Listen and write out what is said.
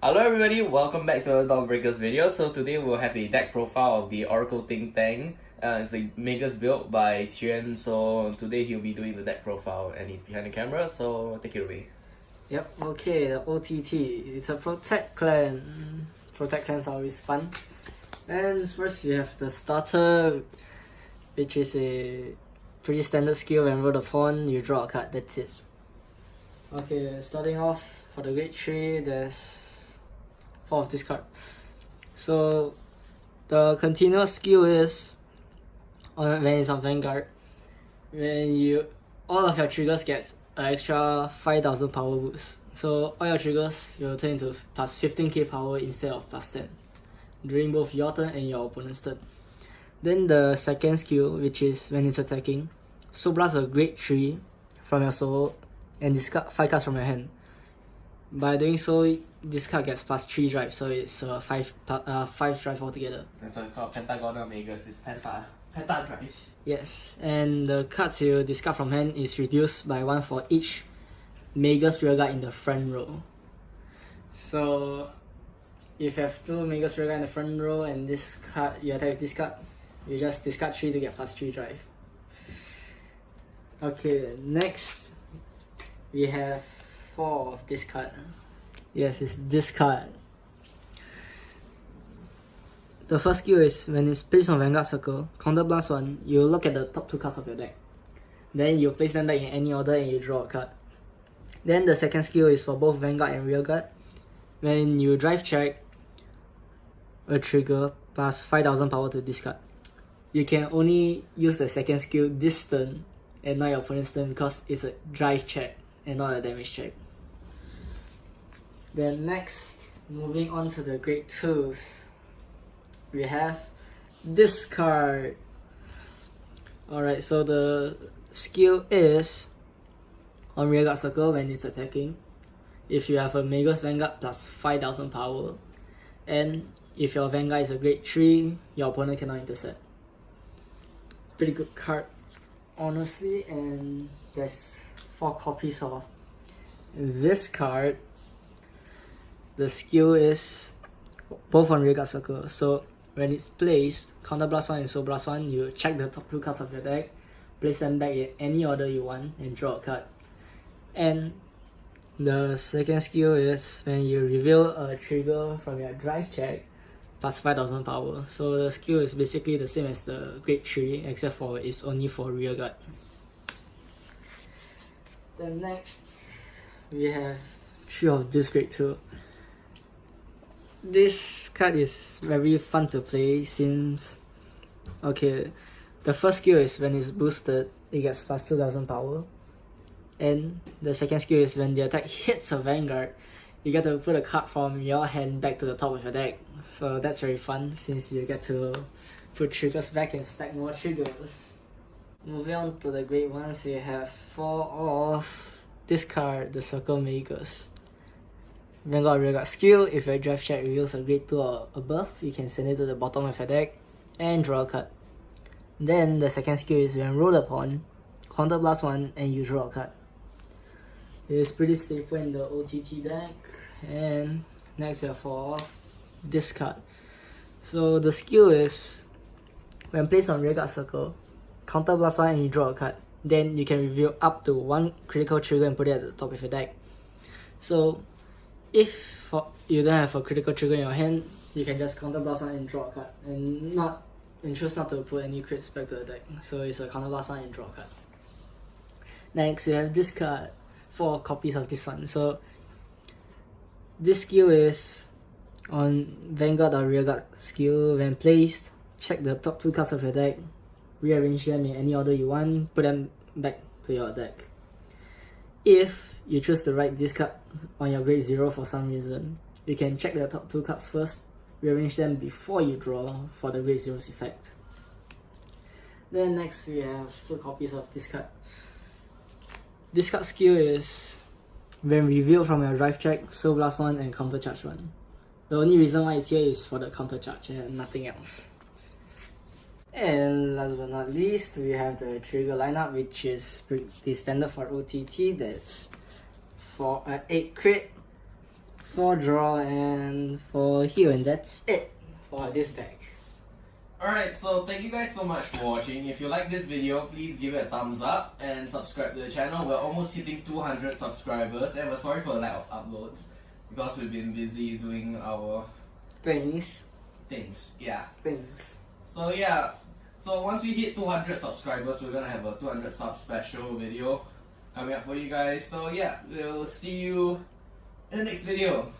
Hello everybody, welcome back to the Breakers video. So today we'll have a deck profile of the Oracle Think Tank. It's the MAGUS build by Qi Yuan. So today he'll be doing the deck profile and he's behind the camera, so take it away. Yep, okay, the OTT. It's a Protect clan. Protect clans are always fun. And first you have the starter, which is a pretty standard skill. When roll the pawn, you draw a card, that's it. Okay, starting off for the grade 3, there's 4 of this card. So the continuous skill is when it's on Vanguard, when all of your triggers get an extra 5000 power boost. So all your triggers will turn into plus 15k power instead of plus 10 during both your turn and your opponent's turn. Then the second skill, which is when it's attacking, so blast a grade 3 from your soul and discard 5 cards from your hand. By doing so, this card gets plus 3 drive, so it's 5 drive altogether. And so it's called Pentagonal MAGUS, it's Penta drive. Yes, and the cards you discard from hand is reduced by 1 for each MAGUS rearguard in the front row. So if you have 2 MAGUS rearguard in the front row and this card, you attack with this card, you just discard 3 to get plus 3 drive. Okay, next we have 4 of this card. Yes, it's this card. The first skill is when it's placed on Vanguard circle, counter blast 1, you look at the top 2 cards of your deck. Then you place them back in any order and you draw a card. Then the second skill is for both Vanguard and Rearguard. When you drive check a trigger plus 5000 power to discard. You can only use the second skill this turn and not your opponent's turn because it's a drive check and not a damage check. Then next, moving on to the grade 2s, we have this card. Alright, so the skill is on Rearguard circle when it's attacking. If you have a MAGUS Vanguard plus 5000 power, and if your Vanguard is a grade 3, your opponent cannot intercept. Pretty good card, honestly, and there's 4 copies of this card. The skill is both on Rearguard circle, so when it's placed, counter blast 1 and soul blast 1, you check the top 2 cards of your deck, place them back in any order you want, and draw a card. And the second skill is when you reveal a trigger from your drive check, plus 5000 power. So the skill is basically the same as the grade 3, except for it's only for Rearguard. Then next, we have 3 of this grade 2. This card is very fun to play since, okay, the first skill is when it's boosted, it gets plus 2000 power. And the second skill is when the attack hits a Vanguard, you get to put a card from your hand back to the top of your deck. So that's very fun since you get to put triggers back and stack more triggers. Moving on to the grade 1s, we have 4 of this card, the Circle MAGUS. Vanguard Rearguard skill, if your drive check reveals a grade 2 or above, you can send it to the bottom of your deck and draw a card. Then the second skill is when roll a pawn, counter blast 1 and you draw a card. It is pretty staple in the OTT deck. And next we have 4 of this card. So the skill is when placed on Rearguard circle, counter blast 1 and you draw a card. Then you can reveal up to 1 critical trigger and put it at the top of your deck. So if you don't have a critical trigger in your hand, you can just counter blast 1 and draw a card, and choose not to put any crits back to the deck. So it's a counter blast 1 and draw a card. Next, you have this card, 4 copies of this one. So this skill is on Vanguard or Rearguard skill. When placed, check the top 2 cards of your deck, rearrange them in any order you want, put them back to your deck. If you choose to write this card on your grade 0 for some reason, you can check the top 2 cards first, rearrange them before you draw for the grade 0's effect. Then next we have 2 copies of this card. This card skill is when revealed from your drive check, soul blast 1 and counter charge 1. The only reason why it's here is for the counter charge and nothing else. And last but not least, we have the trigger lineup, which is pretty standard for OTT. That's for 8 crit, 4 draw and 4 heal, and that's it for this deck. Alright, so thank you guys so much for watching. If you like this video, please give it a thumbs up and subscribe to the channel. We're almost hitting 200 subscribers, and we're sorry for the lack of uploads because we've been busy doing our Things. Yeah. Things. So yeah, so once we hit 200 subscribers, we're gonna have a 200 sub special video coming up for you guys. So yeah, we'll see you in the next video.